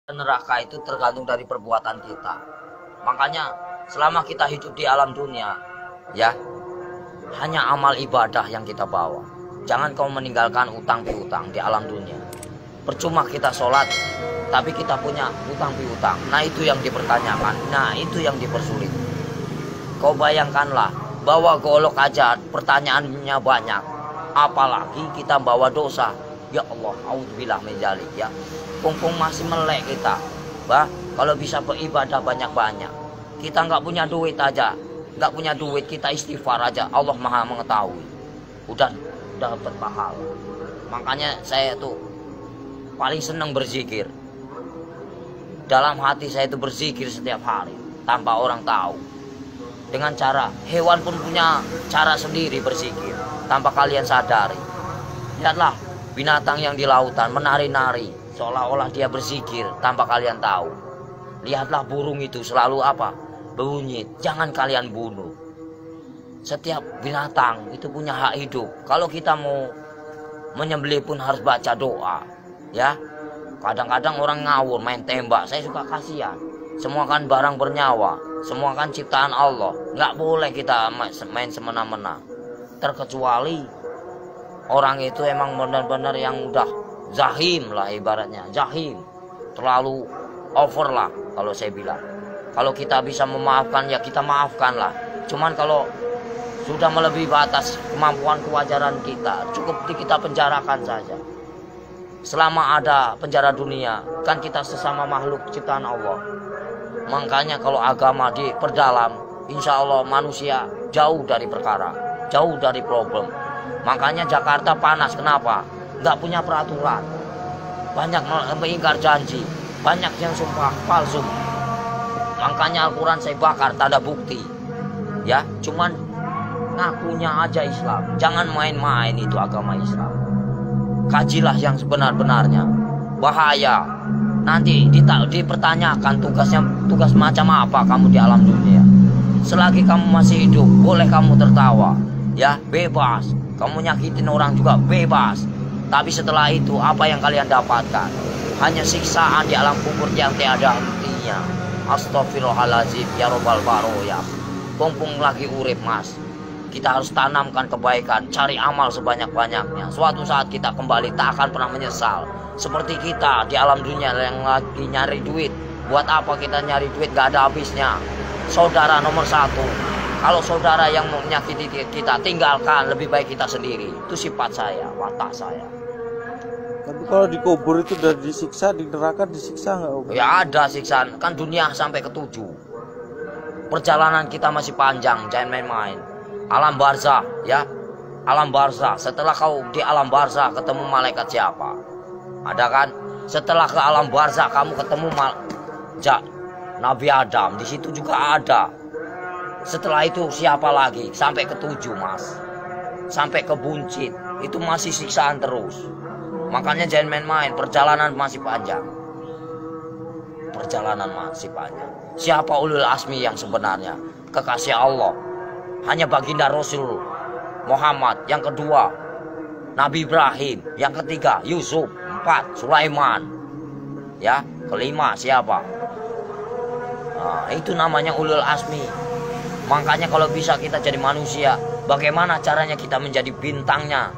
Neraka itu tergantung dari perbuatan kita. Makanya selama kita hidup di alam dunia, ya, hanya amal ibadah yang kita bawa. Jangan kau meninggalkan utang piutang di alam dunia. Percuma kita sholat, tapi kita punya utang piutang. Nah itu yang dipertanyakan, nah itu yang dipersulit. Kau bayangkanlah, bawa golok aja pertanyaannya banyak. Apalagi kita bawa dosa. Ya Allah, auzubillah min dzalik ya. Kumpung masih melek kita, bah, kalau bisa beribadah banyak-banyak. Kita nggak punya duit aja, nggak punya duit kita istighfar aja. Allah Maha mengetahui, udah dapat pahala. Makanya saya tuh paling senang berzikir. Dalam hati saya itu berzikir setiap hari tanpa orang tahu. Dengan cara hewan pun punya cara sendiri berzikir tanpa kalian sadari. Lihatlah binatang yang di lautan menari-nari seolah-olah dia berzikir tanpa kalian tahu. Lihatlah burung itu selalu apa? Berbunyi, jangan kalian bunuh. Setiap binatang itu punya hak hidup. Kalau kita mau menyembelih pun harus baca doa, ya. Kadang-kadang orang ngawur main tembak, saya suka kasihan. Semua kan barang bernyawa, semua kan ciptaan Allah. Nggak boleh kita main semena-mena. Terkecuali orang itu emang benar-benar yang udah zahim lah ibaratnya, zahim, terlalu over lah kalau saya bilang. Kalau kita bisa memaafkan ya kita maafkan lah. Cuman kalau sudah melebihi batas kemampuan kewajaran kita, cukup kita penjarakan saja. Selama ada penjara dunia, kan kita sesama makhluk ciptaan Allah. Makanya kalau agama diperdalam, insya Allah manusia jauh dari perkara, jauh dari problem. Makanya Jakarta panas, kenapa? Nggak punya peraturan, banyak mengingkar janji, banyak yang sumpah palsu. Makanya Al-Quran saya bakar, tak ada bukti, ya. Cuman ngakunya aja Islam. Jangan main-main itu agama Islam. Kajilah yang sebenar-benarnya. Bahaya. Nanti dipertanyakan tugas macam apa kamu di alam dunia. Selagi kamu masih hidup, boleh kamu tertawa, ya, bebas. Kamu nyakitin orang juga bebas. Tapi setelah itu apa yang kalian dapatkan? Hanya siksaan di alam kubur yang tiada hentinya. Astagfirullahaladzim ya robbal baroya. Kumpung lagi urip mas, kita harus tanamkan kebaikan, cari amal sebanyak-banyaknya. Suatu saat kita kembali tak akan pernah menyesal. Seperti kita di alam dunia yang lagi nyari duit. Buat apa kita nyari duit gak ada habisnya. Saudara nomor satu. Kalau saudara yang menyakiti kita, tinggalkan, lebih baik kita sendiri. Itu sifat saya, watak saya. Tapi kalau dikubur itu udah disiksa, di neraka disiksa nggak? Ya ada siksaan, kan dunia sampai ke-7. Perjalanan kita masih panjang, jangan main-main. Alam barzah, ya, alam barzah. Setelah kau di alam barzah ketemu malaikat siapa? Ada kan? Setelah ke alam barzah kamu ketemu Nabi Adam, di situ juga ada. Setelah itu siapa lagi? Sampai ke-7 mas, sampai ke buncit, itu masih siksaan terus. Makanya jangan main-main, perjalanan masih panjang. Perjalanan masih panjang. Siapa ulul azmi yang sebenarnya? Kekasih Allah. Hanya baginda Rasul Muhammad. Yang kedua Nabi Ibrahim. Yang ketiga Yusuf. 4 Sulaiman. Ya, kelima siapa? Nah, itu namanya ulul azmi. Makanya kalau bisa kita jadi manusia, bagaimana caranya kita menjadi bintangnya?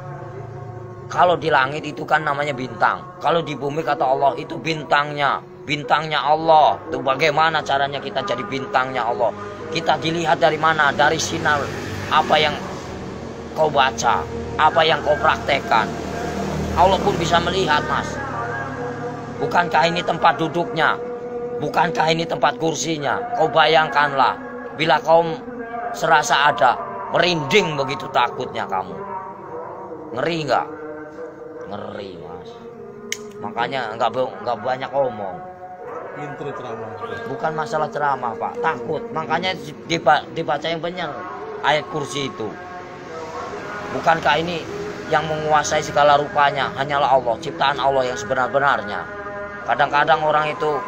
Kalau di langit itu kan namanya bintang. Kalau di bumi kata Allah itu bintangnya. Bintangnya Allah. Itu bagaimana caranya kita jadi bintangnya Allah? Kita dilihat dari mana? Dari sinar apa yang kau baca, apa yang kau praktekkan. Allah pun bisa melihat mas. Bukankah ini tempat duduknya? Bukankah ini tempat kursinya? Kau bayangkanlah, bila kau serasa ada, merinding begitu takutnya kamu. Ngeri nggak? Ngeri mas. Makanya nggak banyak omong. Intro ceramah. Bukan masalah ceramah pak, takut. Makanya dibaca yang benar ayat kursi itu. Bukankah ini yang menguasai segala rupanya hanyalah Allah, ciptaan Allah yang sebenar-benarnya. Kadang-kadang orang itu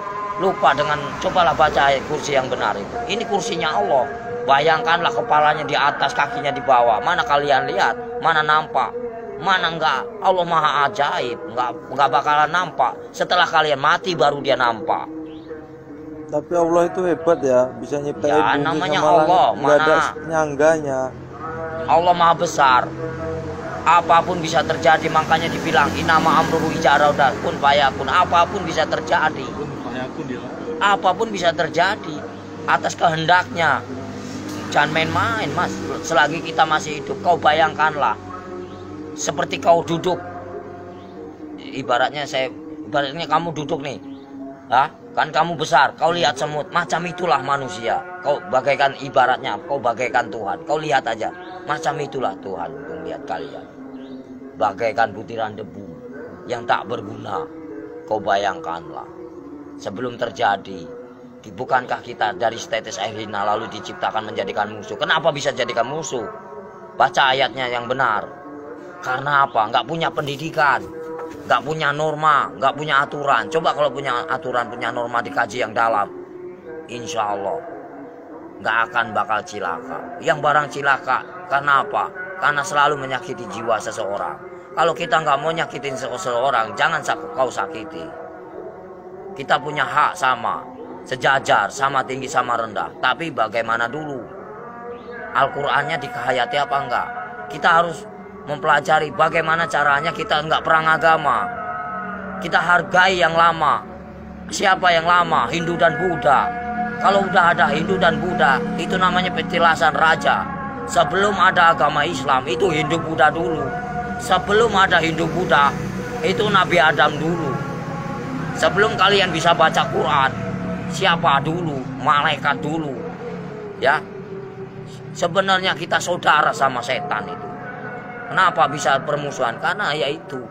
lupa dengan cobalah baca ayat kursi yang benar itu. Ini kursinya Allah. Bayangkanlah kepalanya di atas, kakinya di bawah. Mana kalian lihat? Mana nampak? Mana enggak? Allah maha ajaib, enggak bakalan nampak. Setelah kalian mati baru dia nampak. Tapi Allah itu hebat ya, bisa nyiptain Ya, bumi namanya sama Allah, langit, nggak ada mana? nyangganya. Allah maha besar. Apapun bisa terjadi, makanya dibilang inama amruhu ijaraudah kun fayakun. Apapun bisa terjadi. Apapun bisa terjadi atas kehendaknya. Jangan main-main, Mas. Selagi kita masih hidup, kau bayangkanlah seperti kau duduk. Ibaratnya kamu duduk nih. Kan kamu besar, kau lihat semut, macam itulah manusia. Kau bagaikan ibaratnya, kau bagaikan Tuhan. Kau lihat aja, macam itulah Tuhan melihat kalian. Bagaikan butiran debu yang tak berguna. Kau bayangkanlah, sebelum terjadi, bukankah kita dari tetes air hina lalu diciptakan menjadikan musuh? Kenapa bisa jadikan musuh? Baca ayatnya yang benar. Karena apa? Nggak punya pendidikan, nggak punya norma, nggak punya aturan. Coba kalau punya aturan, punya norma, dikaji yang dalam, insya Allah nggak akan bakal cilaka. Yang barang cilaka karena apa? Karena selalu menyakiti jiwa seseorang. Kalau kita nggak mau nyakitin seseorang, jangan kau sakiti. Kita punya hak sama, sejajar, sama tinggi, sama rendah. Tapi bagaimana dulu? Al-Qur'annya dikehayati apa enggak? Kita harus mempelajari bagaimana caranya kita enggak perang agama. Kita hargai yang lama. Siapa yang lama? Hindu dan Buddha. Kalau udah ada Hindu dan Buddha, itu namanya petilasan raja. Sebelum ada agama Islam, itu Hindu Buddha dulu. Sebelum ada Hindu Buddha, itu Nabi Adam dulu. Sebelum kalian bisa baca Quran, siapa dulu? Malaikat dulu. Ya. Sebenarnya kita saudara sama setan itu. Kenapa bisa permusuhan? Karena yaitu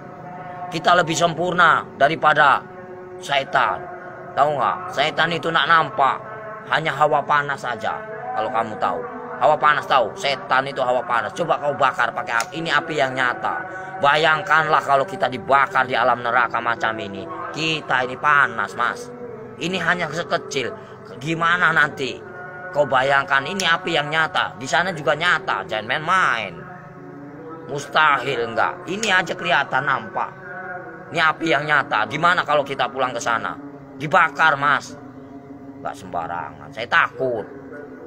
kita lebih sempurna daripada setan. Tahu nggak? Setan itu nak nampak, hanya hawa panas saja. Kalau kamu tahu, hawa panas tahu. Setan itu hawa panas. Coba kau bakar pakai api. Ini api yang nyata. Bayangkanlah kalau kita dibakar di alam neraka macam ini. Kita ini panas, Mas. Ini hanya sekecil. Gimana nanti? Kau bayangkan ini api yang nyata. Di sana juga nyata. Jangan main-main. Mustahil enggak. Ini aja kelihatan nampak. Ini api yang nyata. Gimana kalau kita pulang ke sana? Dibakar, Mas. Enggak sembarangan. Saya takut.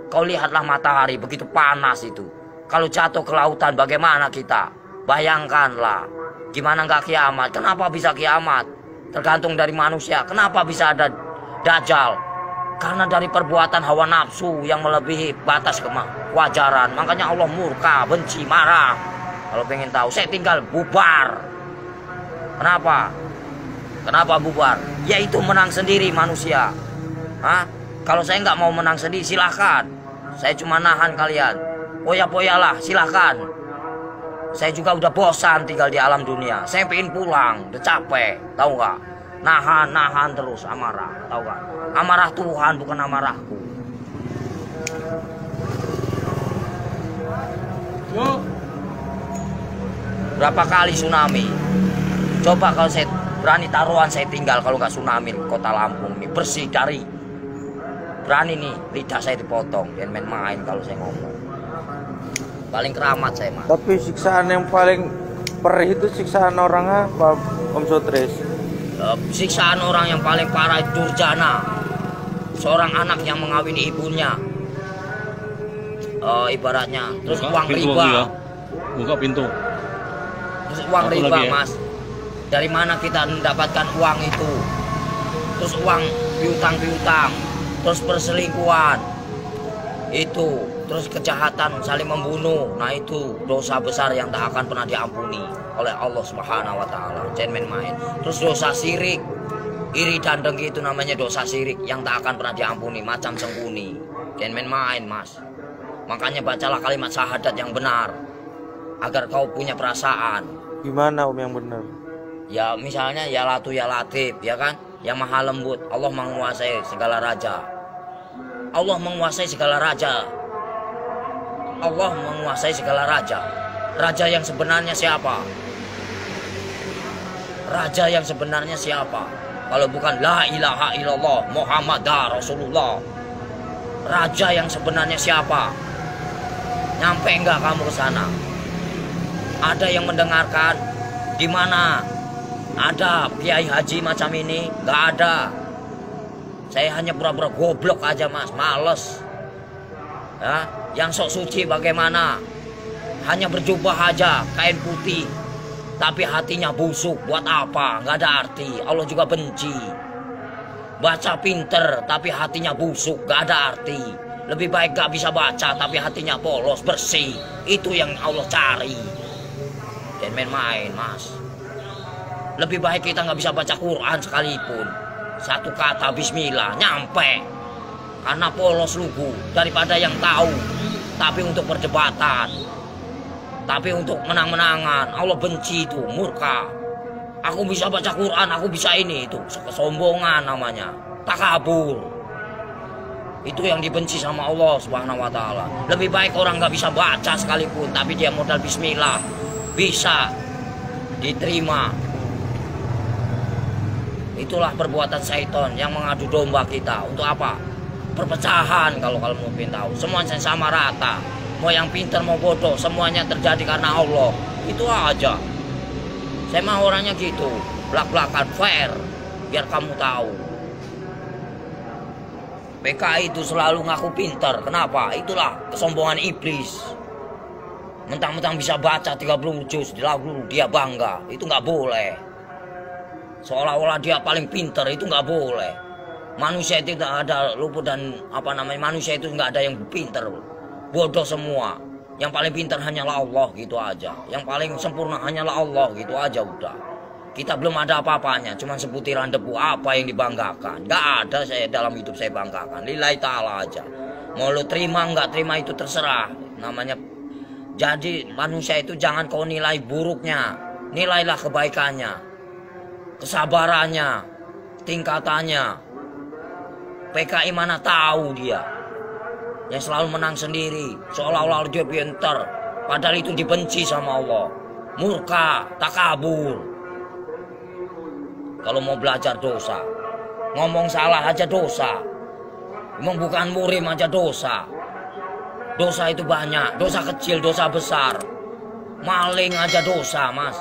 Kau lihatlah matahari begitu panas itu. Kalau jatuh ke lautan bagaimana kita? Bayangkanlah. Gimana enggak kiamat? Kenapa bisa kiamat? Tergantung dari manusia. Kenapa bisa ada Dajjal? Karena dari perbuatan hawa nafsu yang melebihi batas kewajaran. Makanya Allah murka, benci, marah. Kalau pengen tahu, saya tinggal bubar. Kenapa? Kenapa bubar? Yaitu menang sendiri manusia. Kalau saya nggak mau menang sendiri, silahkan. Saya cuma nahan kalian. Poya-poyalah, silahkan. Saya juga udah bosan tinggal di alam dunia. Saya pengen pulang, udah capek. Tahu nggak? Nahan terus amarah. Tahu nggak? Amarah Tuhan bukan amarahku. Berapa kali tsunami? Coba kalau saya berani taruhan saya tinggal kalau nggak tsunami kota Lampung nih bersih dari berani nih lidah saya dipotong. Jangan main-main kalau saya ngomong. Paling keramat saya, Mas. Tapi siksaan yang paling perih itu siksaan orang apa, Om Sotris? Siksaan orang yang paling parah itu durjana. Seorang anak yang mengawini ibunya. Ibaratnya terus uang riba. Buka pintu. Terus uang riba, Mas. Dari mana kita mendapatkan uang itu? Terus uang piutang, terus perselingkuhan. Itu, terus kejahatan saling membunuh. Nah, itu dosa besar yang tak akan pernah diampuni oleh Allah Subhanahu wa taala. Jangan main-main. Terus dosa syirik. Iri dan dengki itu namanya dosa syirik yang tak akan pernah diampuni, macam sengkuni. Jangan main-main, Mas. Makanya bacalah kalimat syahadat yang benar agar kau punya perasaan. Gimana Om yang benar? Ya misalnya ya Latu ya Latif, ya kan? Yang maha lembut. Allah menguasai segala raja. Allah menguasai segala raja. Allah menguasai segala raja. Raja yang sebenarnya siapa? Raja yang sebenarnya siapa? Kalau bukan la ilaha illallah Muhammadar Rasulullah. Raja yang sebenarnya siapa? Nyampe enggak kamu ke sana? Ada yang mendengarkan? Di mana ada kiai haji macam ini? Nggak ada. Saya hanya pura-pura goblok aja mas, males. Ya, yang sok suci bagaimana? Hanya berjubah aja, kain putih, tapi hatinya busuk. Buat apa? Nggak ada arti. Allah juga benci. Baca pinter, tapi hatinya busuk, nggak ada arti. Lebih baik nggak bisa baca, tapi hatinya polos, bersih. Itu yang Allah cari. Dan main-main mas. Lebih baik kita nggak bisa baca Quran sekalipun, satu kata Bismillah nyampe, karena polos lugu, daripada yang tahu tapi untuk perdebatan, tapi untuk menang-menangan. Allah benci itu, murka. Aku bisa baca Quran, aku bisa ini, itu kesombongan namanya, takabur. Itu yang dibenci sama Allah Subhanahu wa Ta'ala. Lebih baik orang nggak bisa baca sekalipun, tapi dia modal Bismillah bisa diterima. Itulah perbuatan syaitan yang mengadu domba kita. Untuk apa? Perpecahan. Kalau mau tahu, semuanya sama rata. Mau yang pintar mau bodoh, semuanya terjadi karena Allah. Itu aja. Saya mah orangnya gitu, belak-belakan, fair, biar kamu tahu. PKI itu selalu ngaku pintar. Kenapa? Itulah kesombongan iblis. Mentang-mentang bisa baca 30 juz di lagu, dia bangga. Itu nggak boleh. Seolah-olah dia paling pintar, itu nggak boleh. Manusia itu tidak ada luput dan manusia itu nggak ada yang pintar. Bodoh semua. Yang paling pintar hanyalah Allah, gitu aja. Yang paling sempurna hanyalah Allah, gitu aja udah. Kita belum ada apa-apanya, cuma sebutiran debu. Apa yang dibanggakan? Nggak ada saya dalam hidup saya banggakan. Lillahi ta'ala aja. Mau lu terima nggak terima itu terserah. Namanya. Jadi manusia itu jangan kau nilai buruknya, nilailah kebaikannya, kesabarannya, tingkatannya. PKI mana tahu dia yang selalu menang sendiri, seolah-olah dia pintar, padahal itu dibenci sama Allah. Murka, takabur. Kalau mau belajar dosa, ngomong salah aja dosa, emang bukan murim aja dosa. Dosa itu banyak, dosa kecil, dosa besar. Maling aja dosa mas.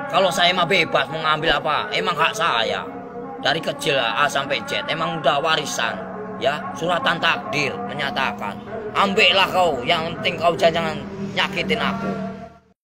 Kalau saya mah bebas mau ngambil apa, emang hak saya. Dari kecil A sampai Z, emang udah warisan. Ya, suratan takdir menyatakan. Ambillah kau, yang penting kau jangan nyakitin aku.